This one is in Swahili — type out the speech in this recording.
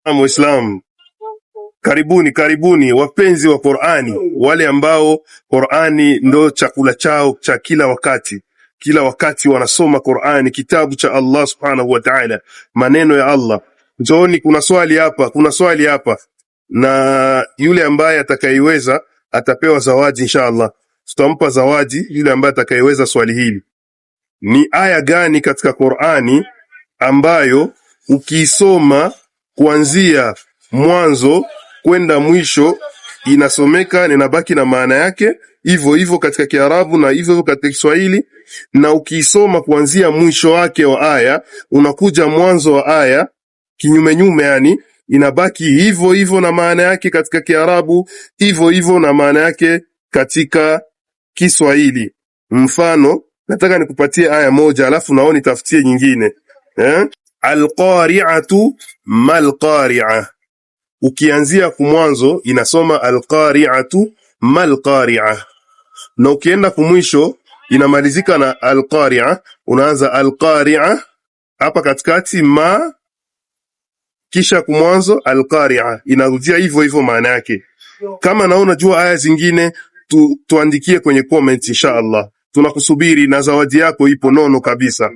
Muislam, karibuni wapenzi wa Qur'ani, wale ambao Qur'ani ndo chakula chao cha kila wakati wanasoma Qur'ani, kitabu cha Allah subhanahu wa ta'ala, maneno ya Allah. Njooni, kuna swali hapa, na yule ambaye atakayeweza atapewa zawadi inshallah. Tutampa zawadi yule ambaye atakayeweza swali hili. Ni aya gani katika Qur'ani ambayo ukiisoma kuanzia mwanzo kwenda mwisho inasomeka na inabaki na maana yake hivyo hivyo katika Kiarabu na hivyo hivyo katika Kiswahili, na ukiisoma kuanzia mwisho wake wa aya unakuja mwanzo wa aya kinyume, yani inabaki hivyo hivyo na maana yake katika Kiarabu, hivyo hivyo na maana yake katika Kiswahili? Mfano, nataka nikupatie aya moja alafu naoni tafutie nyingine. Al-qari'atu mal-qari'a. Ukianzia kumwanzo inasoma al-qari'atu mal-qari'a, na ukienda kumwisho inamalizika na al-qari'a, unaanza al-qari'a hapa katikati ma, kisha kumwanzo al-qari'a, inarudia hivyo hivyo maana yake. Kama naona jua aya zingine tuandikie kwenye comment inshallah. Tunakusubiri na zawadi yako ipo nono kabisa.